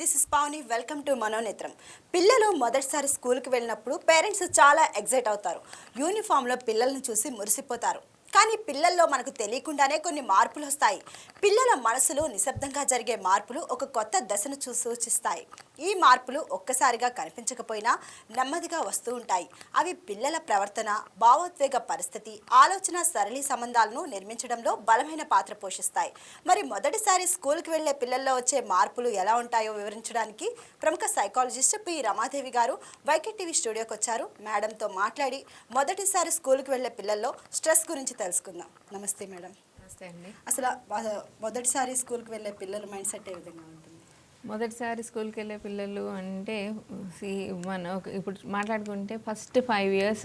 This is Pavani. Welcome to Manonetram. పిల్లలు మొదటిసారి స్కూల్కి వెళ్ళినప్పుడు పేరెంట్స్ చాలా ఎగ్జైట్ అవుతారు. యూనిఫామ్లో పిల్లల్ని చూసి మురిసిపోతారు. కానీ పిల్లల్లో మనకు తెలియకుండానే కొన్ని మార్పులు వస్తాయి. పిల్లల మనసులో నిశ్శబ్దంగా జరిగే మార్పులు ఒక కొత్త దశను సూచిస్తాయి. ఈ మార్పులు ఒక్కసారిగా కనిపించకపోయినా నెమ్మదిగా వస్తూ ఉంటాయి. అవి పిల్లల ప్రవర్తన, భావోద్వేగ పరిస్థితి, ఆలోచన సరళి సంబంధాలను నిర్మించడంలో బలమైన పాత్ర పోషిస్తాయి. మరి మొదటిసారి స్కూల్కి వెళ్ళే పిల్లల్లో వచ్చే మార్పులు ఎలా ఉంటాయో వివరించడానికి ప్రముఖ సైకాలజిస్ట్ పి రమాదేవి గారు వైకే టీవీ స్టూడియోకి వచ్చారు. మేడంతో మాట్లాడి మొదటిసారి స్కూల్కి వెళ్ళే పిల్లల్లో స్ట్రెస్ గురించి తెలుసుకుందాం. నమస్తే మేడం. నమస్తే అండి. అసలు మొదటిసారి స్కూల్కి వెళ్ళే పిల్లల మైండ్ సెట్ ఏ విధంగా ఉంటుంది? మొదటిసారి స్కూల్కి వెళ్ళే పిల్లలు అంటే మనం ఇప్పుడు మాట్లాడుకుంటే ఫస్ట్ 5 years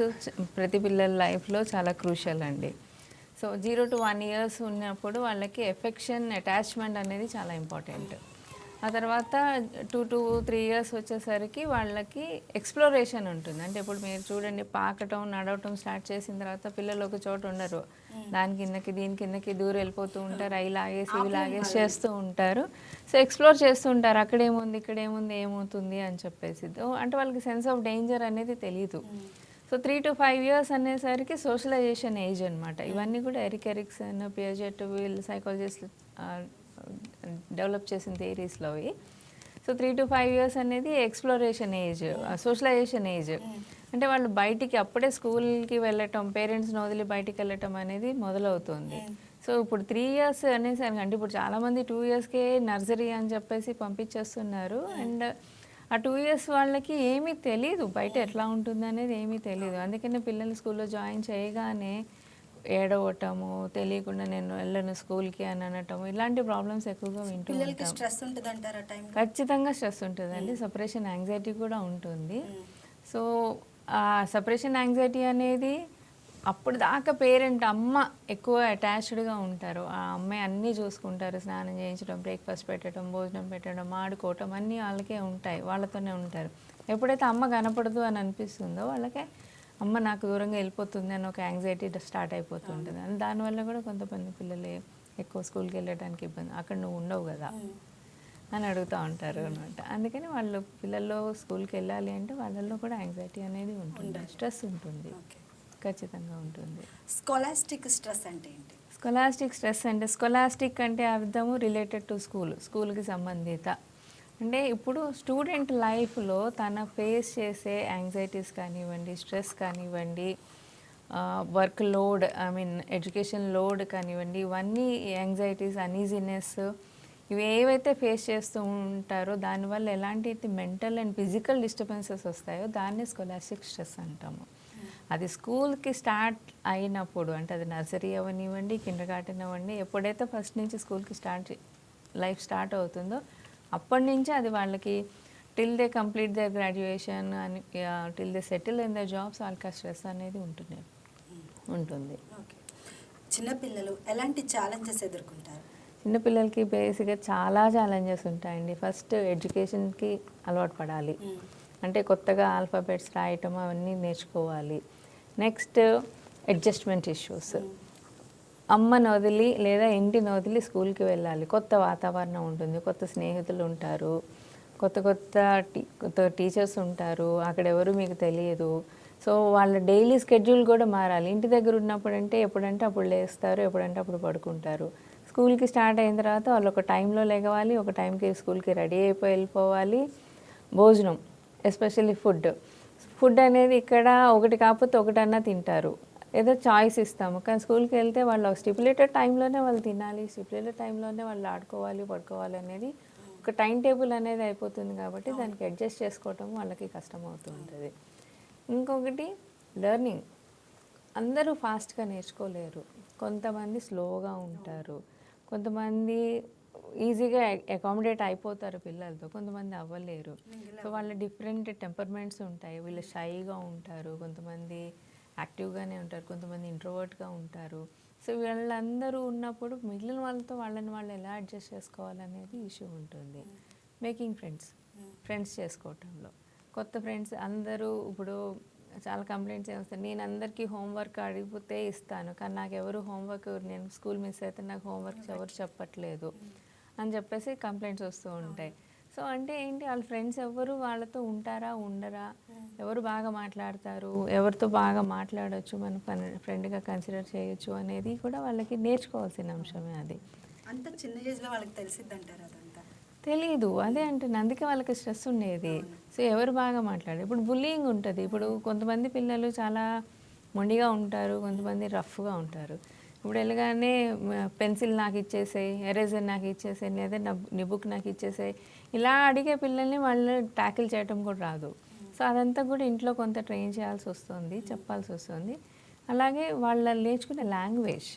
ప్రతి పిల్లల లైఫ్లో చాలా క్రూషియల్ అండి. సో 0 to 1 years ఉన్నప్పుడు వాళ్ళకి ఎఫెక్షన్, అటాచ్మెంట్ అనేది చాలా ఇంపార్టెంట్. ఆ తర్వాత 2 to 3 years వచ్చేసరికి వాళ్ళకి ఎక్స్ప్లోరేషన్ ఉంటుంది. అంటే ఇప్పుడు మీరు చూడండి, పాకటం, నడవటం స్టార్ట్ చేసిన తర్వాత పిల్లలు ఒక చోట ఉండరు. దాని కిందకి దీని కిందకి దూరం వెళ్ళిపోతూ ఉంటారు. అవి లాగేసి ఇవి లాగేసి చేస్తూ ఉంటారు. సో ఎక్స్ప్లోర్ చేస్తూ ఉంటారు. అక్కడేముంది, ఇక్కడేముంది, ఏమవుతుంది అని చెప్పేసి. అంటే వాళ్ళకి సెన్స్ ఆఫ్ డేంజర్ అనేది తెలియదు. సో 3 to 5 years అనేసరికి సోషలైజేషన్ ఏజ్ అనమాట. ఇవన్నీ కూడా ఎరిక్సన్, పియాజెట్, వీళ్ళు సైకాలజిస్ట్ డెవలప్ చేసిన థియరీస్లో అవి. సో 3 to 5 years అనేది ఎక్స్ప్లోరేషన్ ఏజ్, సోషలైజేషన్ ఏజ్. అంటే వాళ్ళు బయటికి అప్పుడే స్కూల్కి వెళ్ళటం, పేరెంట్స్ని వదిలి బయటికి వెళ్ళటం అనేది మొదలవుతుంది. సో ఇప్పుడు 3 years అనేసరికి, అంటే ఇప్పుడు చాలామంది 2 yearsకే నర్సరీ అని చెప్పేసి పంపించేస్తున్నారు. అండ్ ఆ 2 years వాళ్ళకి ఏమీ తెలీదు, బయట ఎట్లా ఉంటుంది అనేది ఏమీ తెలీదు. అందుకనే పిల్లలు స్కూల్లో జాయిన్ చేయగానే ఏడవటము, తెలియకుండా నేను వెళ్ళను స్కూల్కి అని అనటము, ఇలాంటి ప్రాబ్లమ్స్ ఎక్కువగా వింటూ ఉంటాం. స్ట్రెస్ ఉంటుంది అంటారా? ఖచ్చితంగా స్ట్రెస్ ఉంటుందండి. సపరేషన్ యాంగ్జైటీ కూడా ఉంటుంది. సో ఆ సపరేషన్ యాంగ్జైటీ అనేది అప్పుడు దాకా పేరెంట్, అమ్మ ఎక్కువ అటాచ్డ్గా ఉంటారు. ఆ అమ్మాయి అన్నీ చూసుకుంటారు. స్నానం చేయించడం, బ్రేక్ఫాస్ట్ పెట్టడం, భోజనం పెట్టడం, ఆడుకోవటం అన్నీ వాళ్ళకే ఉంటాయి, వాళ్ళతోనే ఉంటారు. ఎప్పుడైతే అమ్మ కనపడదు అని అనిపిస్తుందో వాళ్ళకే అమ్మ నాకు దూరంగా వెళ్ళిపోతుంది అని ఒక యాంగ్జైటీ స్టార్ట్ అయిపోతుంటుంది. అని దానివల్ల కూడా కొంతమంది పిల్లలు ఎక్కువ స్కూల్కి వెళ్ళడానికి ఇబ్బంది, అక్కడ నువ్వు ఉండవు కదా అని అడుగుతూ ఉంటారు అనమాట. అందుకని వాళ్ళు పిల్లల్లో స్కూల్కి వెళ్ళాలి అంటే వాళ్ళల్లో కూడా యాంగ్జైటీ అనేది ఉంటుంది, స్ట్రెస్ ఉంటుంది, ఖచ్చితంగా ఉంటుంది. స్కాలాస్టిక్ స్ట్రెస్ అంటే ఏంటి? స్కాలాస్టిక్ స్ట్రెస్ అంటే, స్కాలాస్టిక్ అంటే అర్థము రిలేటెడ్ టు స్కూల్కి సంబంధిత. అంటే ఇప్పుడు స్టూడెంట్ లైఫ్లో తన ఫేస్ చేసే యాంగ్జైటీస్ కానివ్వండి, స్ట్రెస్ కానివ్వండి, వర్క్ లోడ్, ఎడ్యుకేషన్ లోడ్ కానివ్వండి, ఇవన్నీ యాంగ్జైటీస్, అనీజీనెస్, ఇవి ఏవైతే ఫేస్ చేస్తూ ఉంటారో దానివల్ల ఎలాంటి మెంటల్ అండ్ ఫిజికల్ డిస్టర్బెన్సెస్ వస్తాయో దాన్ని స్కాలాస్టిక్ స్ట్రెస్ అంటాము. అది స్కూల్కి స్టార్ట్ అయినప్పుడు, అంటే అది నర్సరీ అవనివ్వండి, కిండర్గార్టెన్ అవ్వండి, ఎప్పుడైతే ఫస్ట్ నుంచి స్కూల్కి లైఫ్ స్టార్ట్ అవుతుందో అప్పటి నుంచి అది వాళ్ళకి till they complete they graduation అని, till they settle in the jobs, వాళ్ళకి ఆ స్ట్రెస్ అనేది ఉంటుంది. చిన్నపిల్లలు ఎలాంటి ఛాలెంజెస్ ఎదుర్కొంటారు? చిన్నపిల్లలకి బేసిక్గా చాలా ఛాలెంజెస్ ఉంటాయండి. ఫస్ట్ ఎడ్యుకేషన్కి అలవాటు పడాలి. అంటే కొత్తగా ఆల్ఫాబెట్స్ రాయటం అవన్నీ నేర్చుకోవాలి. Next adjustment issues. అమ్మను వదిలి లేదా ఇంటిని వదిలి స్కూల్కి వెళ్ళాలి. కొత్త వాతావరణం ఉంటుంది, కొత్త స్నేహితులు ఉంటారు, కొత్త టీచర్స్ ఉంటారు, అక్కడ ఎవరు మీకు తెలియదు. సో వాళ్ళ డైలీ స్కెడ్యూల్ కూడా మారాలి. ఇంటి దగ్గర ఉన్నప్పుడు అంటే ఎప్పుడంటే అప్పుడు లేస్తారు, ఎప్పుడంటే అప్పుడు పడుకుంటారు. స్కూల్కి స్టార్ట్ అయిన తర్వాత వాళ్ళు ఒక టైంలో లెగవాలి, ఒక టైంకి స్కూల్కి రెడీ అయిపోయి వెళ్ళిపోవాలి. భోజనం, ఎస్పెషల్లీ ఫుడ్ అనేది ఇక్కడ ఒకటి కాకపోతే ఒకటన్నా తింటారు, ఏదో చాయిస్ ఇస్తాము. కానీ స్కూల్కి వెళ్తే వాళ్ళు స్టిపులేటెడ్ టైంలోనే వాళ్ళు తినాలి, స్టిపులేటెడ్ టైంలోనే వాళ్ళు ఆడుకోవాలి, పడుకోవాలి అనేది ఒక టైం టేబుల్ అనేది అయిపోతుంది. కాబట్టి దానికి అడ్జస్ట్ చేసుకోవటం వాళ్ళకి కష్టం అవుతూ ఉంటుంది. ఇంకొకటి లెర్నింగ్. అందరూ ఫాస్ట్గా నేర్చుకోలేరు, కొంతమంది స్లోగా ఉంటారు, కొంతమంది ఈజీగా అకామిడేట్ అయిపోతారు పిల్లలతో, కొంతమంది అవ్వలేరు. సో వాళ్ళ డిఫరెంట్ టెంపర్మెంట్స్ ఉంటాయి. వీళ్ళు షైగా ఉంటారు, కొంతమంది యాక్టివ్గానే ఉంటారు, కొంతమంది ఇంట్రోవర్ట్గా ఉంటారు. సో వీళ్ళందరూ ఉన్నప్పుడు మిగిలిన వాళ్ళతో వాళ్ళని వాళ్ళు ఎలా అడ్జస్ట్ చేసుకోవాలనేది ఇష్యూ ఉంటుంది. మేకింగ్ ఫ్రెండ్స్ చేసుకోవటంలో, కొత్త ఫ్రెండ్స్ అందరూ ఇప్పుడు చాలా కంప్లైంట్స్ వస్తాయి. నేను అందరికీ హోంవర్క్ అడిగిపోతే ఇస్తాను, కానీ నాకు ఎవరు హోంవర్క్, నేను స్కూల్ మిస్ అయితే నాకు హోంవర్క్ ఎవరు చెప్పట్లేదు అని చెప్పేసి కంప్లైంట్స్ వస్తూ ఉంటాయి. సో సో అంటే ఏంటి వాళ్ళ ఫ్రెండ్స్ ఎవరు వాళ్ళతో ఉంటారా ఉండరా, ఎవరు బాగా మాట్లాడతారు, ఎవరితో బాగా మాట్లాడొచ్చు, మన ఫ్రెండ్గా కన్సిడర్ చేయొచ్చు అనేది కూడా వాళ్ళకి నేర్చుకోవాల్సిన అంశమే అది. అంత చిన్న ఏజ్లో వాళ్ళకి తెలిసిద్ది అంటారు అదంతా. తెలీదు, అదే అంటున్నా, అందుకే వాళ్ళకి స్ట్రెస్ ఉండేది. సో ఎవరు బాగా మాట్లాడారు, ఇప్పుడు బుల్లింగ్ ఉంటుంది. ఇప్పుడు కొంతమంది పిల్లలు చాలా మొండిగా ఉంటారు, కొంతమంది రఫ్గా ఉంటారు. ఇప్పుడు వెళ్ళగానే పెన్సిల్ నాకు ఇచ్చేసేయి, ఎరేజర్ నాకు ఇచ్చేసేయి, లేదా నీ బుక్ నాకు ఇచ్చేసేయి, ఇలా అడిగే పిల్లల్ని వాళ్ళు ట్యాకిల్ చేయడం కూడా రాదు. సో అదంతా కూడా ఇంట్లో కొంత ట్రైన్ చేయాల్సి వస్తుంది, చెప్పాల్సి వస్తుంది. అలాగే వాళ్ళ నేర్చుకునే లాంగ్వేజ్,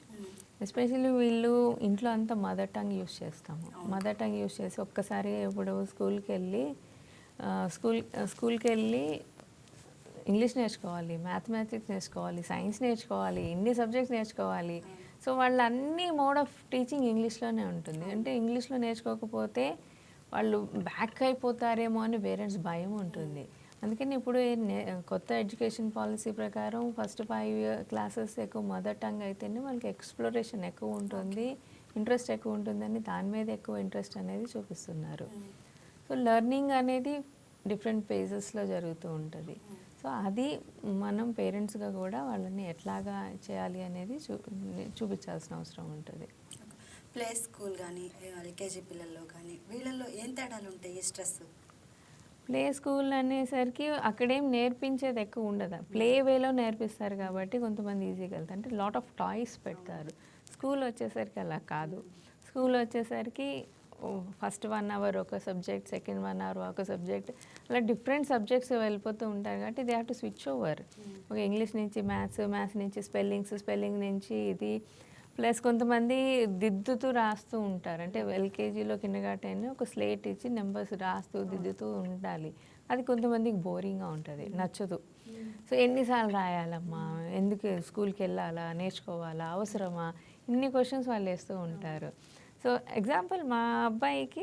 ఎస్పెషల్లీ వీళ్ళు ఇంట్లో అంతా మదర్ టంగ్ యూస్ చేస్తాము. మదర్ టంగ్ యూస్ చేసి ఒక్కసారి ఇప్పుడు స్కూల్కి వెళ్ళి ఇంగ్లీష్ నేర్చుకోవాలి, మ్యాథమెటిక్స్ నేర్చుకోవాలి, సైన్స్ నేర్చుకోవాలి, ఇన్ని సబ్జెక్ట్స్ నేర్చుకోవాలి. సో వాళ్ళ అన్ని మోడ్ ఆఫ్ టీచింగ్ ఇంగ్లీష్లోనే ఉంటుంది. అంటే ఇంగ్లీష్లో నేర్చుకోకపోతే వాళ్ళు బ్యాక్ అయిపోతారేమో అని పేరెంట్స్ భయం ఉంటుంది. అందుకని ఇప్పుడు కొత్త ఎడ్యుకేషన్ పాలసీ ప్రకారం ఫస్ట్ 5 క్లాసెస్ ఎక్కువ మదర్ టంగ్ అయితేనే వాళ్ళకి ఎక్స్ప్లోరేషన్ ఎక్కువ ఉంటుంది, ఇంట్రెస్ట్ ఎక్కువ ఉంటుందని దాని మీద ఎక్కువ ఇంట్రెస్ట్ అనేది చూపిస్తున్నారు. సో లెర్నింగ్ అనేది డిఫరెంట్ ఫేజెస్లో జరుగుతూ ఉంటుంది. సో అది మనం పేరెంట్స్గా కూడా వాళ్ళని ఎట్లాగా చేయాలి అనేది చూపించాల్సిన అవసరం ఉంటుంది. ప్లే స్కూల్ కానీ ఎల్కేజీ పిల్లల్లో కానీ వీళ్ళల్లో ఏం తేడాలు ఉంటాయి ఈ స్ట్రెస్? ప్లే స్కూల్ అనేసరికి అక్కడేం నేర్పించేది ఎక్కువ ఉండదు, ప్లే వేలో నేర్పిస్తారు కాబట్టి కొంతమంది ఈజీగా వెళ్తారు. అంటే లాట్ ఆఫ్ టాయ్స్ పెడతారు. స్కూల్ వచ్చేసరికి అలా కాదు. స్కూల్ వచ్చేసరికి ఫస్ట్ 1 అవర్ ఒక సబ్జెక్ట్, సెకండ్ 1 అవర్ ఒక సబ్జెక్ట్, అలా డిఫరెంట్ సబ్జెక్ట్స్ వెళ్ళిపోతూ ఉంటారు కాబట్టి they have to switch over. ఒక ఇంగ్లీష్ నుంచి మ్యాథ్స్ నుంచి స్పెల్లింగ్ నుంచి ఇది, ప్లస్ కొంతమంది దిద్దుతూ రాస్తూ ఉంటారు. అంటే ఎల్కేజీలో కిండర్గార్టెన్ ఒక స్లేట్ ఇచ్చి నెంబర్స్ రాస్తూ దిద్దుతూ ఉండాలి. అది కొంతమందికి బోరింగ్గా ఉంటుంది, నచ్చదు. సో ఎన్నిసార్లు రాయాలమ్మా, ఎందుకు స్కూల్కి వెళ్ళాలా, నేర్చుకోవాలా, అవసరమా, ఇన్ని క్వశ్చన్స్ వాళ్ళు వేస్తూ ఉంటారు. సో ఎగ్జాంపుల్ మా అబ్బాయికి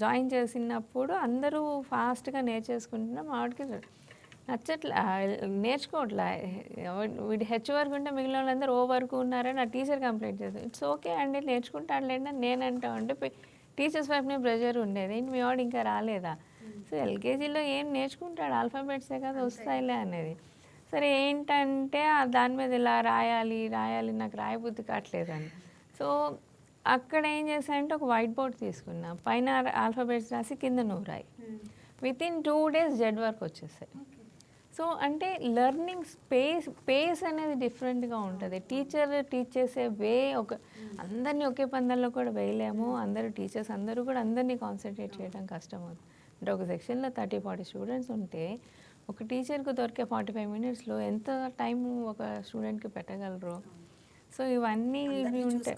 జాయిన్ చేసినప్పుడు అందరూ ఫాస్ట్గా నేర్చేసుకుంటున్నా, మా వాడికి నచ్చట్లా, నేర్చుకోవట్లా. వీడి హెచ్ వరకు ఉంటే మిగిలిన వాళ్ళందరూ ఓ వరకు ఉన్నారని ఆ టీచర్ కంప్లైంట్ చేశారు. ఇట్స్ ఓకే అండి, నేర్చుకుంటాడులేండి అని నేను అంటా ఉంటే టీచర్స్ వైపునే ప్రెషర్ ఉండేది. ఏంటి మీ వాడు ఇంకా రాలేదా? సో ఎల్కేజీలో ఏం నేర్చుకుంటాడు, ఆల్ఫాబెట్సే కదా వస్తాయిలే అనేది. సరే ఏంటంటే దాని మీద ఇలా రాయాలి నాకు రాయబుద్ధి కావట్లేదని. సో అక్కడ ఏం చేశానంటే ఒక వైట్ బోర్డ్ తీసుకున్నా, పైన ఆల్ఫాబెట్స్ రాసి కింద నువ్వు రాయి. వితిన్ 2 days జెడ్ వర్క్ వచ్చేసాయి. సో అంటే లెర్నింగ్ పేస్ అనేది డిఫరెంట్గా ఉంటుంది. టీచర్ టీచ్ చేసే వే అందరినీ ఒకే పందాల్లో కూడా వేయలేము. అందరూ టీచర్స్ అందరూ కూడా అందరినీ కాన్సన్ట్రేట్ చేయడం కష్టం అవుతుంది. అంటే ఒక సెక్షన్లో 30-40 స్టూడెంట్స్ ఉంటే ఒక టీచర్కి దొరికే 45 minutesలో ఎంత టైం ఒక స్టూడెంట్కి పెట్టగలరు? సో ఇవన్నీ ఉంటాయి.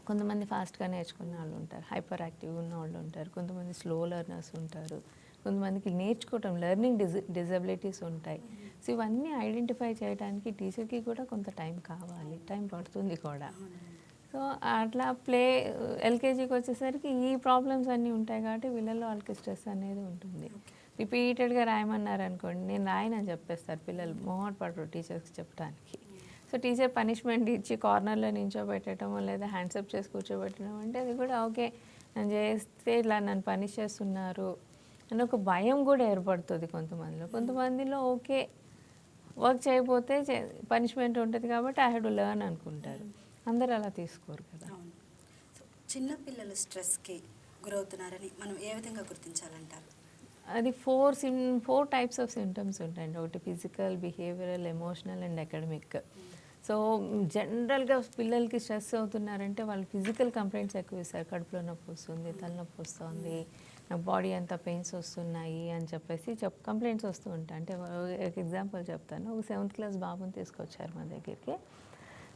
కొంతమంది ఫాస్ట్గా నేర్చుకున్న వాళ్ళు ఉంటారు, హైపర్ యాక్టివ్గా ఉన్న వాళ్ళు ఉంటారు, కొంతమంది స్లో లెర్నర్స్ ఉంటారు, కొంతమందికి నేర్చుకోవటం లెర్నింగ్ డిజబిలిటీస్ ఉంటాయి. సో ఇవన్నీ ఐడెంటిఫై చేయడానికి టీచర్కి కూడా కొంత టైం కావాలి, టైం పడుతుంది కూడా. సో అట్లా ఎల్కేజీకి వచ్చేసరికి ఈ ప్రాబ్లమ్స్ అన్నీ ఉంటాయి కాబట్టి వీళ్ళల్లో వాళ్ళకి స్ట్రెస్ అనేది ఉంటుంది. రిపీటెడ్గా రాయమన్నారు అనుకోండి, నేను రాయనని చెప్పేస్తారు పిల్లలు, మొహమాట పడరు టీచర్స్కి చెప్పడానికి. సో టీచర్ పనిష్మెంట్ ఇచ్చి కార్నర్లో నించోబెట్టడం లేదా హ్యాండ్సప్ చేసి కూర్చోబెట్టడం అంటే అది కూడా ఓకే, నేను చేస్తే ఇలా నన్ను పనిష్ చేస్తున్నారు అని ఒక భయం కూడా ఏర్పడుతుంది కొంతమందిలో ఓకే, వర్క్ చేయకపోతే పనిష్మెంట్ ఉంటుంది కాబట్టి ఐ హ్యావ్ టు లెర్న్ అనుకుంటారు. అందరూ అలా తీసుకోరు కదా. సో చిన్న పిల్లలు స్ట్రెస్కి గురవుతున్నారని మనం ఏ విధంగా గుర్తించాలంటారు? అది 4 టైప్స్ ఆఫ్ సిమ్టమ్స్ ఉంటాయండి. ఒకటి physical, behavioural, emotional and academic. So జనరల్గా పిల్లలకి స్ట్రెస్ అవుతున్నారంటే వాళ్ళు ఫిజికల్ కంప్లైంట్స్ ఎక్కువ ఇస్తారు. కడుపులో నొప్పి వస్తుంది, తలనొప్పి వస్తుంది, నాకు బాడీ అంతా పెయిన్స్ వస్తున్నాయి అని చెప్పేసి కంప్లైంట్స్ వస్తూ ఉంటాయి. అంటే ఒక ఎగ్జాంపుల్ చెప్తాను. ఒక 7th క్లాస్ బాబుని తీసుకొచ్చారు మా దగ్గరికి.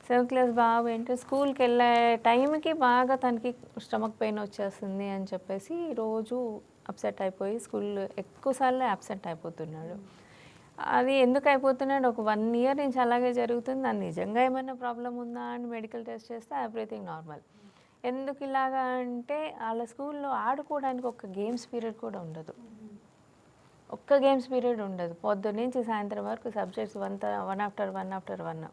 7th క్లాస్ బాబు ఏంటంటే స్కూల్కి వెళ్ళే టైంకి బాగా తనకి స్టమక్ పెయిన్ వచ్చేస్తుంది అని చెప్పేసి రోజు అప్సెట్ అయిపోయి స్కూల్ ఎక్కువసార్లు అబ్సెంట్ అయిపోతున్నాడు. అది ఎందుకు అయిపోతున్నాడు, ఒక 1 year నుంచి అలాగే జరుగుతుంది. నాకు నిజంగా ఏమైనా ప్రాబ్లం ఉందా అని మెడికల్ టెస్ట్ చేస్తే ఎవ్రీథింగ్ నార్మల్. ఎందుకు ఇలాగా అంటే వాళ్ళ స్కూల్లో ఆడుకోవడానికి ఒక గేమ్స్ పీరియడ్ కూడా ఉండదు. ఒక్క గేమ్స్ పీరియడ్ ఉండదు. పొద్దున్న నుంచి సాయంత్రం వరకు సబ్జెక్ట్స్ వన్ ఆఫ్టర్ వన్.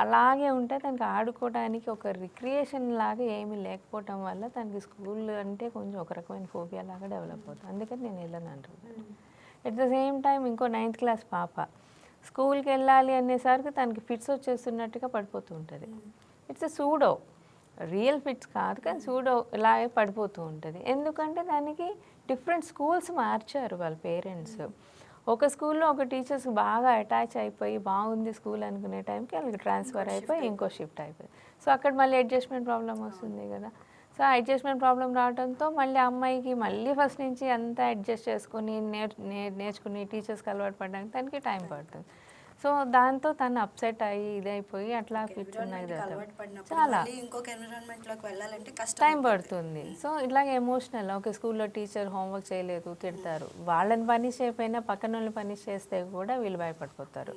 అలాగే ఉంటే తనకి ఆడుకోవడానికి ఒక రిక్రియేషన్ లాగా ఏమీ లేకపోవటం వల్ల తనకి స్కూల్ అంటే కొంచెం ఒక రకమైన ఫోబియా లాగా డెవలప్ అవుతుంది. అందుకని నేను వెళ్ళను అంటున్నాను. ఎట్ ద సేమ్ టైం ఇంకో 9th క్లాస్ పాప స్కూల్కి వెళ్ళాలి అనేసరికి తనకి ఫిట్స్ వచ్చేస్తున్నట్టుగా పడిపోతూ ఉంటుంది. It's a pseudo, real fits కాదు కానీ సూడో ఇలాగే పడిపోతూ ఉంటుంది. ఎందుకంటే దానికి డిఫరెంట్ స్కూల్స్ మార్చారు వాళ్ళ పేరెంట్స్. ఒక స్కూల్లో ఒక టీచర్స్ బాగా అటాచ్ అయిపోయి బాగుంది స్కూల్ అనుకునే టైంకి వాళ్ళకి ట్రాన్స్ఫర్ అయిపోయి ఇంకో షిఫ్ట్ అయిపోయి, సో అక్కడ మళ్ళీ అడ్జస్ట్మెంట్ ప్రాబ్లం వస్తుంది కదా. సో అడ్జస్ట్మెంట్ ప్రాబ్లం రావడంతో మళ్ళీ అమ్మాయికి మళ్ళీ ఫస్ట్ నుంచి అంతా అడ్జస్ట్ చేసుకొని నేర్చుకుని టీచర్స్కి అలవాటు పడడానికి తనకి టైం పడుతుంది. సో దాంతో తను అప్సెట్ అయ్యి ఇదైపోయి అట్లా ఫిట్స్ ఉన్నాయి కదా, చాలా ఇంకొక ఎన్విరాన్మెంట్ లోకి వెళ్ళాలంటే టైం పడుతుంది. సో ఇట్లాగే ఎమోషనల్, ఒక స్కూల్లో టీచర్ హోంవర్క్ చేయలేదు తిడతారు, వాళ్ళని పనిష్ చేయకపోయినా పక్కన వాళ్ళని పనిష్ చేస్తే కూడా వీళ్ళు భయపడిపోతారు.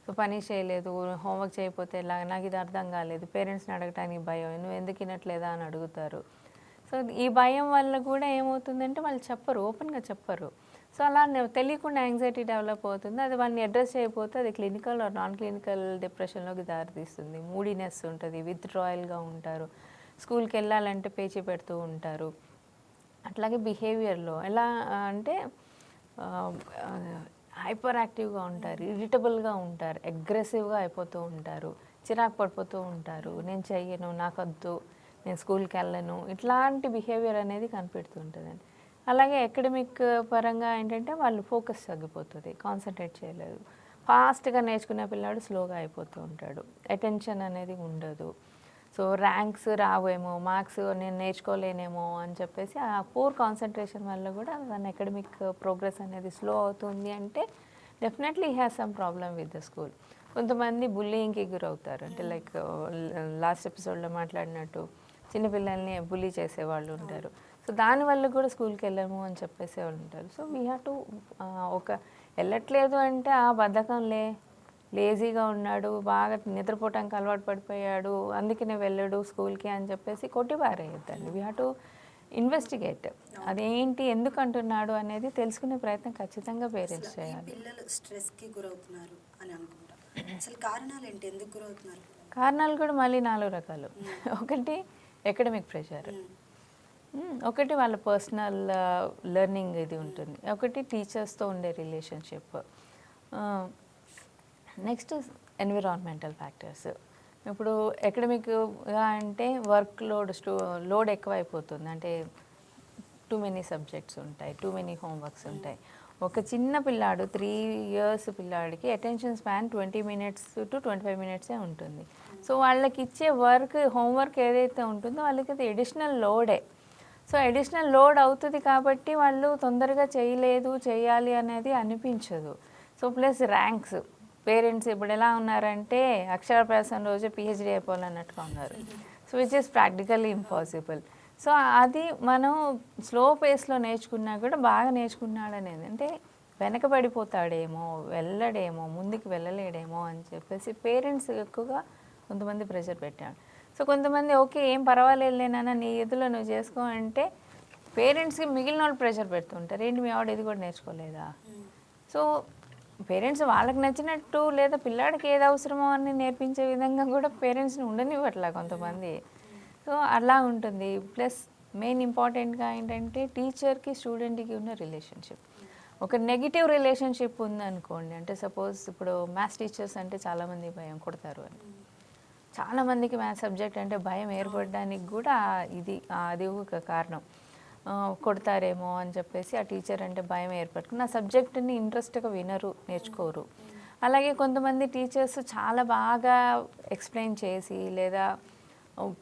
సో పనిష్ చేయలేదు, హోంవర్క్ చేయకపోతే ఎలా, నాకు ఇది అర్థం కాలేదు, పేరెంట్స్ని అడగటానికి భయం, నువ్వు ఎందుకు వినట్లేదా అని అడుగుతారు. సో ఈ భయం వల్ల కూడా ఏమవుతుందంటే వాళ్ళు చెప్పరు, ఓపెన్గా చెప్పరు. సో అలా తెలియకుండా యాంగ్జైటీ డెవలప్ అవుతుంది. అది వాళ్ళని అడ్రస్ చేయకపోతే అది క్లినికల్ ఆర్ నాన్ క్లినికల్ డిప్రెషన్లోకి దారితీస్తుంది. మూడీనెస్ ఉంటుంది, విత్డ్రాయల్గా ఉంటారు, స్కూల్కి వెళ్ళాలంటే పేచీ పెడుతూ ఉంటారు. అట్లాగే బిహేవియర్లో ఎలా అంటే హైపర్ యాక్టివ్గా ఉంటారు, ఇరిటబుల్గా ఉంటారు, అగ్రెసివ్గా అయిపోతూ ఉంటారు, చిరాకు పడిపోతూ ఉంటారు, నేను చెయ్యను, నాకు వద్దు, నేను స్కూల్కి వెళ్ళను, ఇట్లాంటి బిహేవియర్ అనేది కనిపెడుతుంటుందండి. అలాగే అకాడమిక్ పరంగా ఏంటంటే వాళ్ళు ఫోకస్ తగ్గిపోతుంది, కాన్సన్ట్రేట్ చేయలేదు, ఫాస్ట్గా నేర్చుకునే పిల్లాడు స్లోగా అయిపోతూ ఉంటాడు, అటెన్షన్ అనేది ఉండదు. సో ర్యాంక్స్ రావేమో, మార్క్స్ నేను నేర్చుకోలేనేమో అని చెప్పేసి ఆ పూర్ కాన్సన్ట్రేషన్ వల్ల కూడా దాని అకాడమిక్ ప్రోగ్రెస్ అనేది స్లో అవుతుంది. అంటే definitely he has some problem with the school. కొంతమంది బుల్లింగ్కి గురవుతారు, అంటే లైక్ లాస్ట్ ఎపిసోడ్లో మాట్లాడినట్టు చిన్నపిల్లల్ని బుల్లీ చేసేవాళ్ళు ఉంటారు. సో దానివల్ల కూడా స్కూల్కి వెళ్ళము అని చెప్పేసి వాళ్ళు ఉంటారు. సో వీ హ్యావ్ టు ఒక వెళ్ళట్లేదు అంటే ఆ బద్ధకంలే, లేజీగా ఉన్నాడు, బాగా నిద్రపోవటానికి అలవాటు పడిపోయాడు, అందుకనే వెళ్ళడు స్కూల్కి అని చెప్పేసి కొట్టి పారేయద్దండి. వీ హ్యావ్ టు ఇన్వెస్టిగేట్, అదేంటి ఎందుకు అంటున్నాడు అనేది తెలుసుకునే ప్రయత్నం ఖచ్చితంగా పేరెంట్స్ చేయాలి. పిల్లలు స్ట్రెస్కి గురవుతున్నారు అని అనుకుంటా, అసలు కారణాలు ఏంటి, ఎందుకు గురవుతున్నారు? కారణాలు కూడా మళ్ళీ 4 రకాలు. ఒకటి అకాడమిక్ ప్రెషర్, ఒకటి వాళ్ళ పర్సనల్ లెర్నింగ్ ఇది ఉంటుంది, ఒకటి టీచర్స్తో ఉండే రిలేషన్షిప్, నెక్స్ట్ ఎన్విరాన్మెంటల్ ఫ్యాక్టర్స్. ఇప్పుడు అకాడమిక్గా అంటే వర్క్ లోడ్ ఎక్కువైపోతుంది, అంటే టూ మెనీ సబ్జెక్ట్స్ ఉంటాయి, టూ మెనీ హోంవర్క్స్ ఉంటాయి. ఒక చిన్న పిల్లాడు 3 years పిల్లాడికి attention span 20 minutes to 25 minutes ఉంటుంది. సో వాళ్ళకి ఇచ్చే హోంవర్క్ ఏదైతే ఉంటుందో వాళ్ళకి అది ఎడిషనల్ లోడే. సో ఎడిషనల్ లోడ్ అవుతుంది కాబట్టి వాళ్ళు తొందరగా చేయాలి అనేది అనిపించదు. సో ప్లస్ ర్యాంక్స్, పేరెంట్స్ ఇప్పుడు ఎలా ఉన్నారంటే అక్షరాభ్యాసం రోజు PhD అయిపోవాలన్నట్టుగా ఉన్నారు. So which is practically impossible. So అది మనం స్లో పేస్లో నేర్చుకున్నా కూడా బాగా నేర్చుకున్నాడు అనేది, అంటే వెనకబడిపోతాడేమో, వెళ్ళడేమో, ముందుకు వెళ్ళలేడేమో అని చెప్పేసి పేరెంట్స్ ఎక్కువగా కొంతమంది ప్రెషర్ పెట్టాడు. సో కొంతమంది ఓకే ఏం పర్వాలేదులేనా నీ ఎదులో నువ్వు చేసుకో అంటే పేరెంట్స్కి మిగిలిన వాళ్ళు ప్రెషర్ పెడుతుంటారు, ఏంటి మీ ఆవిడ ఇది కూడా నేర్చుకోలేదా. సో పేరెంట్స్ వాళ్ళకి నచ్చినట్టు లేదా పిల్లాడికి ఏది అవసరమో అని నేర్పించే విధంగా కూడా పేరెంట్స్ని ఉండనివ్వట్లా కొంతమంది. సో అలా ఉంటుంది. ప్లస్ మెయిన్ ఇంపార్టెంట్గా ఏంటంటే టీచర్కి స్టూడెంట్కి ఉన్న రిలేషన్షిప్. ఒక నెగిటివ్ రిలేషన్షిప్ ఉందనుకోండి, అంటే సపోజ్ ఇప్పుడు మ్యాథ్స్ టీచర్స్ అంటే చాలామంది భయం, కొడతారు అని. చాలామందికి మ్యాథ్స్ సబ్జెక్ట్ అంటే భయం ఏర్పడడానికి కూడా అది ఒక కారణం. కొడతారేమో అని చెప్పేసి ఆ టీచర్ అంటే భయం ఏర్పడుతుంది, ఆ సబ్జెక్ట్ని ఇంట్రెస్ట్గా వినరు, నేర్చుకోరు. అలాగే కొంతమంది టీచర్స్ చాలా బాగా ఎక్స్ప్లెయిన్ చేసి లేదా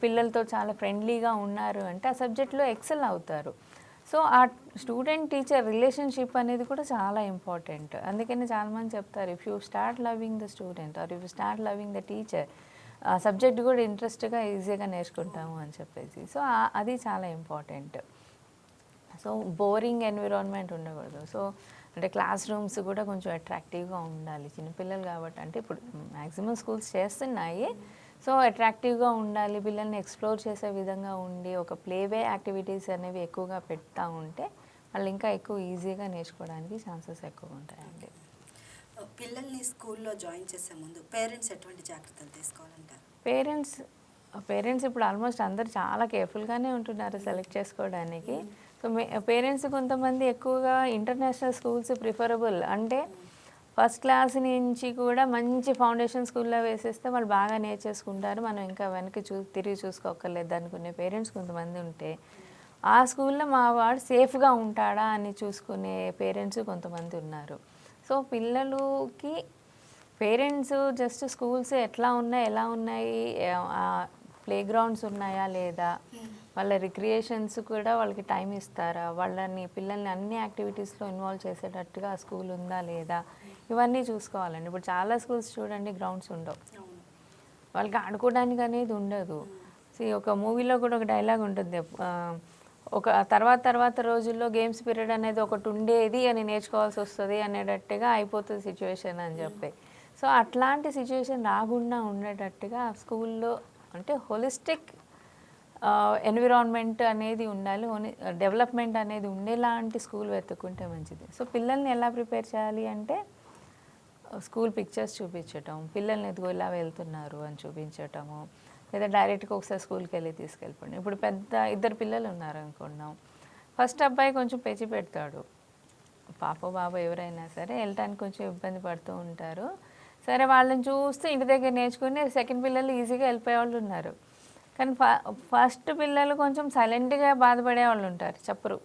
పిల్లలతో చాలా ఫ్రెండ్లీగా ఉన్నారు అంటే ఆ సబ్జెక్ట్లో ఎక్సెల్ అవుతారు. సో ఆ స్టూడెంట్ టీచర్ రిలేషన్షిప్ అనేది కూడా చాలా ఇంపార్టెంట్. అందుకని చాలామంది చెప్తారు, if you start loving the student or if you start loving the teacher, ఆ సబ్జెక్ట్ కూడా ఇంట్రెస్ట్గా ఈజీగా నేర్చుకుంటాము అని చెప్పేసి. సో అది చాలా ఇంపార్టెంట్. సో బోరింగ్ ఎన్విరాన్మెంట్ ఉండకూడదు. సో అంటే క్లాస్ రూమ్స్ కూడా కొంచెం అట్రాక్టివ్గా ఉండాలి చిన్నపిల్లలు కాబట్టి, అంటే ఇప్పుడు మ్యాక్సిమం స్కూల్స్ చేస్తున్నాయి. సో అట్రాక్టివ్గా ఉండాలి, పిల్లల్ని ఎక్స్ప్లోర్ చేసే విధంగా ఉండి ఒక ప్లేవే యాక్టివిటీస్ అనేవి ఎక్కువగా పెడతా ఉంటే వాళ్ళు ఇంకా ఎక్కువ ఈజీగా నేర్చుకోవడానికి ఛాన్సెస్ ఎక్కువ ఉంటాయండి. పిల్లల్ని స్కూల్లో జాయిన్ చేసే ముందు పేరెంట్స్ ఎటువంటి జాగ్రత్తలు తీసుకోవాలంటారు? పేరెంట్స్ పేరెంట్స్ ఇప్పుడు ఆల్మోస్ట్ అందరు చాలా కేర్ఫుల్గానే ఉంటున్నారు సెలెక్ట్ చేసుకోవడానికి. సో పేరెంట్స్ కొంతమంది ఎక్కువగా ఇంటర్నేషనల్ స్కూల్స్ ప్రిఫరబుల్, అంటే ఫస్ట్ క్లాస్ నుంచి కూడా మంచి ఫౌండేషన్ స్కూల్లో వేసేస్తే వాళ్ళు బాగా నేర్చేసుకుంటారు, మనం ఇంకా వెనక్కి తిరిగి చూసుకోకర్లేదు అనుకునే పేరెంట్స్ కొంతమంది ఉంటే, ఆ స్కూల్లో మా వాడు సేఫ్గా ఉంటాడా అని చూసుకునే పేరెంట్స్ కొంతమంది ఉన్నారు. సో పిల్లలకి పేరెంట్స్ జస్ట్ స్కూల్స్ ఎట్లా ఉన్నాయి, ఎలా ఉన్నాయి, ప్లే గ్రౌండ్స్ ఉన్నాయా లేదా, వాళ్ళ రిక్రియేషన్స్ కూడా వాళ్ళకి టైం ఇస్తారా, పిల్లల్ని అన్ని యాక్టివిటీస్లో ఇన్వాల్వ్ చేసేటట్టుగా ఆ స్కూల్ ఉందా లేదా, ఇవన్నీ చూసుకోవాలండి. ఇప్పుడు చాలా స్కూల్స్ చూడండి గ్రౌండ్స్ ఉండవు, వాళ్ళకి ఆడుకోవడానికి అనేది ఉండదు. ఒక మూవీలో కూడా ఒక డైలాగ్ ఉంటుంది, ఒక తర్వాత రోజుల్లో గేమ్స్ పీరియడ్ అనేది ఒకటి ఉండేది అని నేర్చుకోవాల్సి వస్తుంది అనేటట్టుగా అయిపోతుంది సిచ్యువేషన్ అని చెప్పి. సో అట్లాంటి సిచ్యువేషన్ రాకుండా ఉండేటట్టుగా స్కూల్లో అంటే హోలిస్టిక్ ఎన్విరాన్మెంట్ అనేది ఉండాలి, డెవలప్మెంట్ అనేది ఉండేలాంటి స్కూల్ వెతుక్కుంటే మంచిది. సో పిల్లల్ని ఎలా ప్రిపేర్ చేయాలి అంటే స్కూల్ పిక్చర్స్ చూపించటం, పిల్లల్ని ఎదుగు ఇలా వెళ్తున్నారు అని చూపించటము, లేదా డైరెక్ట్గా ఒకసారి స్కూల్కి వెళ్ళి తీసుకెళ్ళిపోండి. ఇప్పుడు ఇద్దరు పిల్లలు ఉన్నారు అనుకున్నాం, ఫస్ట్ అబ్బాయి కొంచెం పెంచి పెడతాడు, పాప బాబు ఎవరైనా సరే వెళ్ళటానికి కొంచెం ఇబ్బంది పడుతూ ఉంటారు. సరే వాళ్ళని చూస్తే ఇంటి దగ్గర నేర్చుకుని సెకండ్ పిల్లలు ఈజీగా వెళ్ళిపోయే వాళ్ళు ఉన్నారు. కానీ ఫస్ట్ పిల్లలు కొంచెం సైలెంట్గా బాధపడే వాళ్ళు ఉంటారు, చెప్పరు.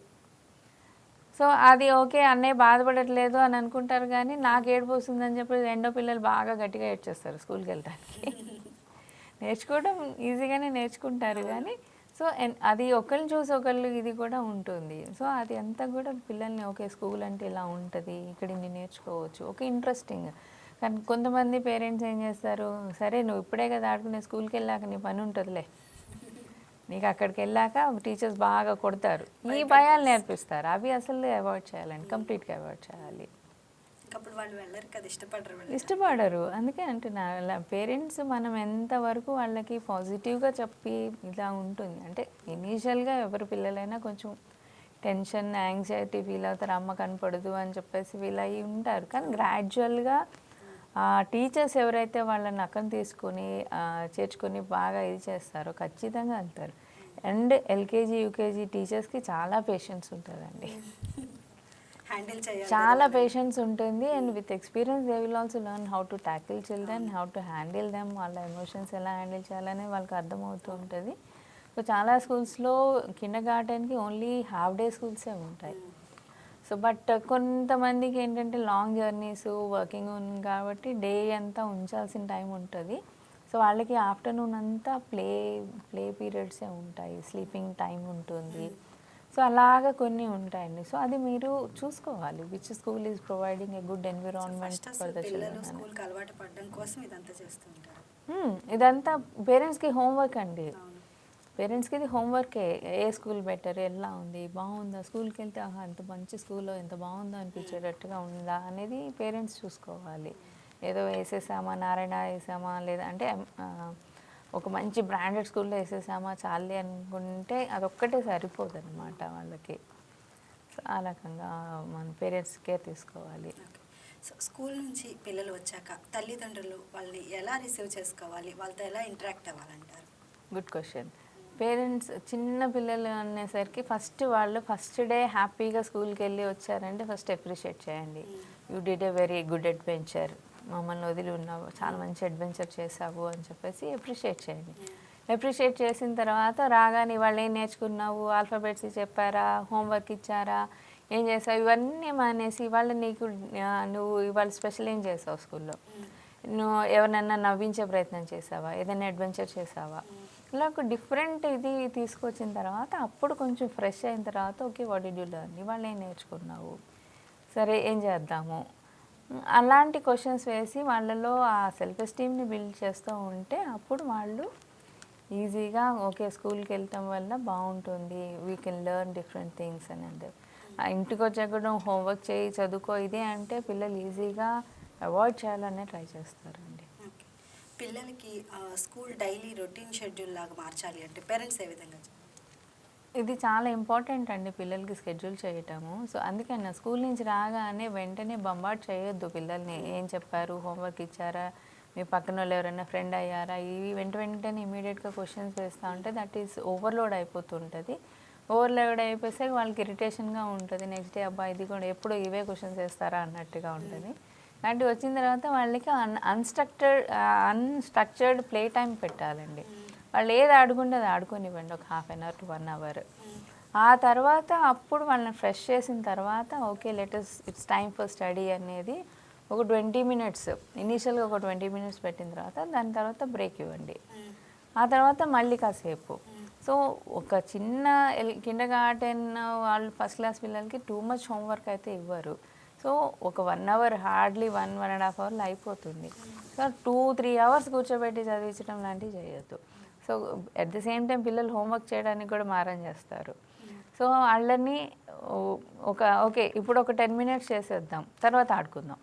సో అది ఓకే, అన్నయ్య బాధపడట్లేదు అని అనుకుంటారు, కానీ నాకు ఏడుపు వస్తుందని చెప్పి రెండో పిల్లలు బాగా గట్టిగా ఏడ్చేస్తారు స్కూల్కి వెళ్ళడానికి. నేర్చుకోవడం ఈజీగానే నేర్చుకుంటారు కానీ సో అది ఒకరిని చూసి ఒకళ్ళు ఇది కూడా ఉంటుంది. సో అది అంతా కూడా పిల్లల్ని ఓకే స్కూల్ అంటే ఇలా ఉంటుంది, ఇక్కడ ఇన్ని నేర్చుకోవచ్చు, ఒక ఇంట్రెస్టింగ్. కానీ కొంతమంది పేరెంట్స్ ఏం చేస్తారు, సరే నువ్వు ఇప్పుడే కదా ఆడుకునే, స్కూల్కి వెళ్ళాక నీ పని ఉంటుందిలే, నీకు అక్కడికి వెళ్ళాక టీచర్స్ బాగా కొడతారు, ఈ భయాలు నేర్పిస్తారు. అవి అసలు అవాయిడ్ చేయాలండి, కంప్లీట్గా అవాయిడ్ చేయాలి. అప్పుడు వాళ్ళు వెళ్ళరు కదా, ఇష్టపడరు. అందుకే అంటున్నా పేరెంట్స్ మనం ఎంతవరకు వాళ్ళకి పాజిటివ్గా చెప్పి ఇలా ఉంటుంది అంటే, ఇనీషియల్గా ఎవరి పిల్లలైనా కొంచెం టెన్షన్ యాంగ్జైటీ ఫీల్ అవుతారు, అమ్మ కనపడదు అని చెప్పేసి ఫీల్ అయ్యి ఉంటారు. కానీ గ్రాడ్యువల్గా టీచర్స్ ఎవరైతే వాళ్ళని అక్కన తీసుకొని చేర్చుకొని బాగా ఇది చేస్తారో ఖచ్చితంగా వెళ్తారు. అండ్ ఎల్కేజీ యూకేజీ టీచర్స్కి చాలా పేషెన్స్ ఉంటుందండి, చాలా పేషెన్స్ ఉంటుంది. And with experience they will also learn how to tackle children, how to handle them, వాళ్ళ ఎమోషన్స్ ఎలా హ్యాండిల్ చేయాలని వాళ్ళకి అర్థమవుతూ ఉంటుంది. సో చాలా స్కూల్స్లో కిండర్ గార్డెన్కి ఓన్లీ హాఫ్ డే స్కూల్సే ఉంటాయి. సో బట్ కొంతమందికి ఏంటంటే లాంగ్ జర్నీస్ వర్కింగ్ ఉంది కాబట్టి డే అంతా ఉంచాల్సిన టైం ఉంటుంది. సో వాళ్ళకి ఆఫ్టర్నూన్ అంతా ప్లే పీరియడ్సే ఉంటాయి, స్లీపింగ్ టైం ఉంటుంది. సో అలాగా కొన్ని ఉంటాయండి. సో అది మీరు చూసుకోవాలి, which school is providing a good environment for the children. ఇదంతా పేరెంట్స్కి హోంవర్క్ అండి, పేరెంట్స్కి ఇది హోంవర్కే. ఏ స్కూల్ బెటర్, ఎలా ఉంది, బాగుందా, స్కూల్కి వెళ్తే అంత మంచి స్కూల్లో ఎంత బాగుందో అనిపించేటట్టుగా ఉందా అనేది పేరెంట్స్ చూసుకోవాలి. ఏదో వేసేసామా, నారాయణ వేసామా, లేదా అంటే ఒక మంచి బ్రాండెడ్ స్కూల్లో వేసేసామా చాలే అనుకుంటే అదొక్కటే సరిపోదు అనమాట వాళ్ళకి. ఆ రకంగా మన పేరెంట్స్ కేర్ తీసుకోవాలి. సో స్కూల్ నుంచి పిల్లలు వచ్చాక తల్లిదండ్రులు వాళ్ళని ఎలా రిసీవ్ చేసుకోవాలి, వాళ్ళతో ఎలా ఇంటరాక్ట్ అవ్వాలంటారు? Good question. పేరెంట్స్ చిన్న పిల్లలు అనేసరికి వాళ్ళు ఫస్ట్ డే హ్యాపీగా స్కూల్కి వెళ్ళి వచ్చారంటే ఫస్ట్ అప్రిషియేట్ చేయండి. You did a very good adventure, మమ్మల్ని వదిలి ఉన్నావు, చాలా మంచి అడ్వెంచర్ చేసావు అని చెప్పేసి అప్రిషియేట్ చేయండి. అప్రిషియేట్ చేసిన తర్వాత రాగానే వాళ్ళు ఏం నేర్చుకున్నావు, ఆల్ఫాబెట్స్ చెప్పారా, హోంవర్క్ ఇచ్చారా, ఏం చేసావు, ఇవన్నీ మానేసి నువ్వు ఇవాళ స్పెషల్ ఏం చేసావు స్కూల్లో, నువ్వు ఎవరినైనా నవ్వించే ప్రయత్నం చేసావా, ఏదైనా అడ్వెంచర్ చేసావా, ఇలా ఒక డిఫరెంట్ ఇది తీసుకొచ్చిన తర్వాత అప్పుడు కొంచెం ఫ్రెష్ అయిన తర్వాత okay what did you learn, ఇవాళ ఏం నేర్చుకున్నావు, సరే ఏం చేద్దాము, అలాంటి క్వశ్చన్స్ వేసి వాళ్ళలో ఆ సెల్ఫ్ ఎస్టీమ్ని బిల్డ్ చేస్తూ ఉంటే అప్పుడు వాళ్ళు ఈజీగా ఓకే స్కూల్కి వెళ్ళటం వల్ల బాగుంటుంది, we can learn different things అని. అంటే ఇంటికి వచ్చాక కూడా హోంవర్క్ చేయి, చదువుకో ఇదే అంటే పిల్లలు ఈజీగా అవాయిడ్ చేయాలనే ట్రై చేస్తారండి. పిల్లలకి స్కూల్ డైలీ రొటీన్ షెడ్యూల్ లాగా మార్చాలి అంటే పేరెంట్స్ ఏ విధంగా? ఇది చాలా ఇంపార్టెంట్ అండి పిల్లలకి షెడ్యూల్ చేయటము. సో అందుకని స్కూల్ నుంచి రాగానే వెంటనే బంబార్డ్ చేయొద్దు పిల్లల్ని. ఏం చెప్పారు, హోంవర్క్ ఇచ్చారా, మీ పక్కన వాళ్ళు ఎవరైనా ఫ్రెండ్ అయ్యారా, ఇవి వెంటనే ఇమీడియట్గా క్వశ్చన్స్ వేస్తూ ఉంటే దట్ ఈస్ ఓవర్లోడ్ అయిపోతుంటుంది. ఓవర్లోడ్ అయిపోతే వాళ్ళకి ఇరిటేషన్గా ఉంటుంది. నెక్స్ట్ డే అబ్బా ఇది కూడా ఎప్పుడు ఇవే క్వశ్చన్స్ వేస్తారా అన్నట్టుగా ఉంటుంది. అలాంటివి వచ్చిన తర్వాత వాళ్ళకి అన్స్ట్రక్చర్డ్ ప్లే టైం పెట్టాలండి. వాళ్ళు ఏది ఆడుకుంటే అది ఆడుకోనివ్వండి ఒక 1/2 అవర్ టు 1 అవర్. ఆ తర్వాత అప్పుడు వాళ్ళని ఫ్రెష్ చేసిన తర్వాత okay it's time for study అనేది ఒక 20 మినిట్స్ ఇనీషియల్గా ఒక 20 మినిట్స్ పెట్టిన తర్వాత దాని తర్వాత బ్రేక్ ఇవ్వండి. ఆ తర్వాత మళ్ళీ కాసేపు. సో ఒక చిన్న కిండర్గార్టెన్ వాళ్ళు ఫస్ట్ క్లాస్ పిల్లలకి టూ మచ్ హోంవర్క్ అయితే ఇవ్వరు. సో ఒక 1 అవర్ హార్డ్లీ 1.5 అవర్లో అయిపోతుంది. సో 2-3 అవర్స్ కూర్చోబెట్టి చదివించడం లాంటివి చేయొద్దు. So at the same time పిల్లలు హోంవర్క్ చేయడానికి కూడా మారం చేస్తారు. సో వాళ్ళని ఓకే ఇప్పుడు ఒక 10 మినిట్స్ చేసేద్దాం తర్వాత ఆడుకుందాం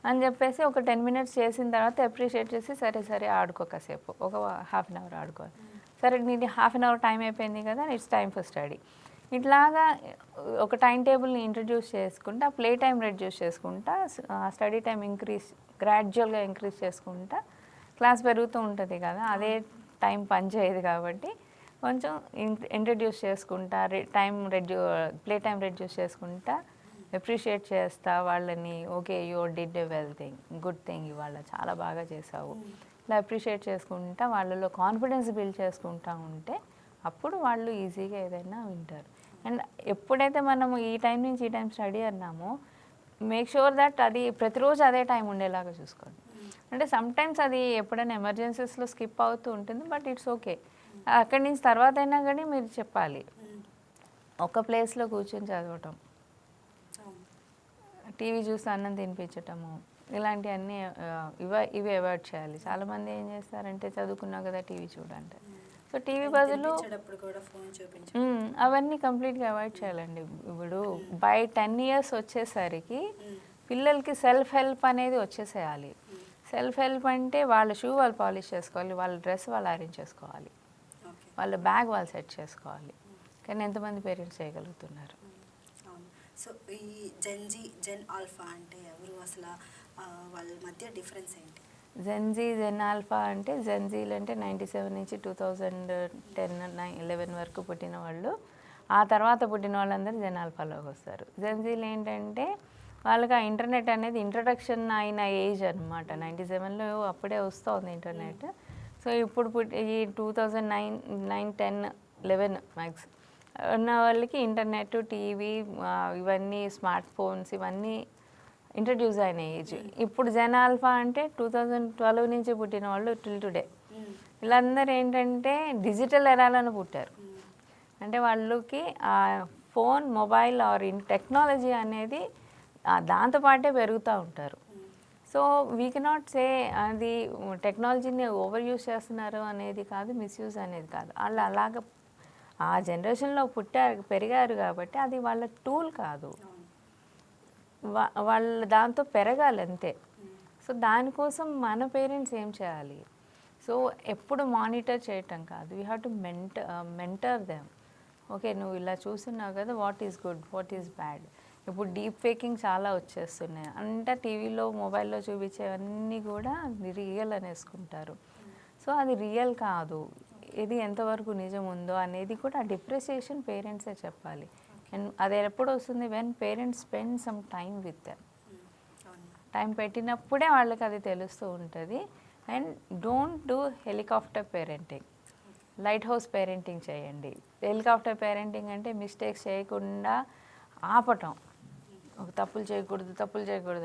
అని చెప్పేసి ఒక 10 మినిట్స్ చేసిన తర్వాత అప్రిషియేట్ చేసి సరే ఆడుకో కాసేపు ఒక 1/2 అవర్ ఆడుకోవాలి. సరే నీది 1/2 అవర్ టైం అయిపోయింది కదా, ఇట్స్ టైమ్ ఫర్ స్టడీ. ఇట్లాగా ఒక టైం టేబుల్ని ఇంట్రడ్యూస్ చేసుకుంటా, ప్లే టైం రెడ్యూస్ చేసుకుంటా, స్టడీ టైం గ్రాడ్యువల్గా ఇంక్రీజ్ చేసుకుంటా క్లాస్ పెరుగుతూ ఉంటుంది కదా, అదే టైం పనిచేయదు కాబట్టి కొంచెం ఇంట్రడ్యూస్ చేసుకుంటా ప్లే టైం రెడ్యూస్ చేసుకుంటా అప్రిషియేట్ చేస్తా వాళ్ళని. Okay you did a good thing, ఇవాళ చాలా బాగా చేసావు, ఇలా అప్రిషియేట్ చేసుకుంటా వాళ్ళలో కాన్ఫిడెన్స్ బిల్డ్ చేసుకుంటా ఉంటే అప్పుడు వాళ్ళు ఈజీగా ఏదైనా వింటారు. అండ్ ఎప్పుడైతే మనము ఈ టైం నుంచి ఈ టైం స్టడీ అన్నామో మేక్ షూర్ దట్ అది ప్రతిరోజు అదే టైం ఉండేలాగా చూసుకోండి. అంటే సమ్టైమ్స్ అది ఎప్పుడైనా ఎమర్జెన్సీస్లో స్కిప్ అవుతూ ఉంటుంది, బట్ ఇట్స్ ఓకే. అక్కడి నుంచి తర్వాత అయినా కానీ మీరు చెప్పాలి. ఒక ప్లేస్లో కూర్చొని చదవటం, టీవీ చూసి అన్నం తినిపించటము, ఇలాంటివన్నీ ఇవి అవాయిడ్ చేయాలి. చాలామంది ఏం చేస్తారంటే చదువుకున్నావు కదా టీవీ చూడంటారు. సో టీవీ బదులు అవన్నీ కంప్లీట్గా అవాయిడ్ చేయాలండి. ఇప్పుడు బై 10 ఇయర్స్ వచ్చేసరికి పిల్లలకి సెల్ఫ్ హెల్ప్ అనేది వచ్చేసేయాలి. సెల్ఫ్ హెల్ప్ అంటే వాళ్ళ షూ వాళ్ళు పాలిష్ చేసుకోవాలి, వాళ్ళ డ్రెస్ వాళ్ళు అరేంజ్ చేసుకోవాలి, వాళ్ళ బ్యాగ్ వాళ్ళు సెట్ చేసుకోవాలి. కానీ ఎంతమంది పేరెంట్స్ చేయగలుగుతున్నారు? సో ఈ జెన్ ఆల్ఫా అంటే ఎవరు, అసలు వాళ్ళ మధ్య డిఫరెన్స్ ఏంటి? జెన్ ఆల్ఫా అంటే జెన్జీలు అంటే 97 నుంచి 2010-11 వరకు పుట్టిన వాళ్ళు. ఆ తర్వాత పుట్టిన వాళ్ళందరూ జెన్ ఆల్ఫాలోకి వస్తారు. జెన్జీలు ఏంటంటే వాళ్ళకి ఆ ఇంటర్నెట్ అనేది ఇంట్రడక్షన్ అయిన ఏజ్ అనమాట. 97లో అప్పుడే వస్తుంది ఇంటర్నెట్. సో ఇప్పుడు ఈ 2009, 10, 11 మ్యాక్స్ ఉన్న వాళ్ళకి ఇంటర్నెట్, టీవీ, ఇవన్నీ స్మార్ట్ ఫోన్స్ ఇవన్నీ ఇంట్రడ్యూస్ అయిన ఏజ్. ఇప్పుడు జెన్ ఆల్ఫా అంటే 2012 నుంచి పుట్టిన వాళ్ళు టిల్ టుడే. వీళ్ళందరూ ఏంటంటే డిజిటల్ ఎరాలను పుట్టారు. అంటే వాళ్ళకి ఆ ఫోన్, మొబైల్ ఆర్ టెక్నాలజీ అనేది దాంతోపాటే పెరుగుతూ ఉంటారు. సో వీ కెనాట్ సే అది టెక్నాలజీని ఓవర్ యూజ్ చేస్తున్నారు అనేది కాదు, మిస్యూజ్ అనేది కాదు. వాళ్ళు అలాగ ఆ జనరేషన్లో పెరిగారు కాబట్టి అది వాళ్ళ టూల్ కాదు, వాళ్ళ దాంతో పెరగాలి అంతే. సో దానికోసం మన పేరెంట్స్ ఏం చేయాలి? సో ఎప్పుడు మానిటర్ చేయటం కాదు, we have to mentor them. Okay నువ్వు ఇలా చూస్తున్నావు కదా, what is good, what is bad. ఇప్పుడు డీప్ ఫేకింగ్ చాలా వచ్చేస్తున్నాయి. అంటే టీవీలో, మొబైల్లో చూపించేవన్నీ కూడా రియల్ అనేసుకుంటారు. సో అది రియల్ కాదు, ఇది ఎంతవరకు నిజం ఉందో అనేది కూడా డిప్రిసియేషన్ పేరెంట్సే చెప్పాలి. అండ్ అది ఎప్పుడు వస్తుంది? When parents spend some time with them. Time పెట్టినప్పుడే వాళ్ళకి అది తెలుస్తూ ఉంటుంది. And don't do helicopter parenting, lighthouse parenting చేయండి. హెలికాప్టర్ పేరెంటింగ్ అంటే మిస్టేక్స్ చేయకుండా ఆపటం, ఒక తప్పులు చేయకూడదు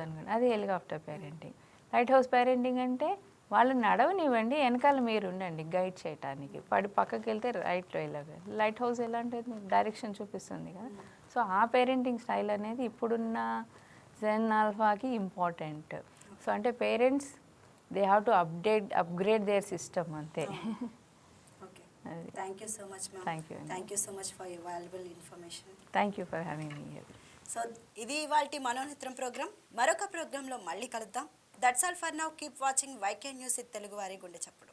అనుకోండి, అది helicopter parenting. Lighthouse parenting అంటే వాళ్ళు నడవనివ్వండి, వెనకాల మీరు ఉండండి గైడ్ చేయడానికి. పక్కకి వెళ్తే రైట్లో వెళ్ళగా. లైట్ హౌస్ ఎలాంటిది డైరెక్షన్ చూపిస్తుంది కదా. సో ఆ పేరెంటింగ్ స్టైల్ అనేది ఇప్పుడున్న జెన్ ఆల్ఫాకి ఇంపార్టెంట్. సో అంటే parents they have to upgrade their system అంతే. Thank you so much ma'am. Thank you so much for your valuable information. Thank you for having me here. So ఇది ఇవాల్టి Manonetram program. మరొక ప్రోగ్రాంలో మళ్ళీ కలుద్దాం. That's all for now. Keep watching YK news Telugu వారి గుండె చప్పుడు.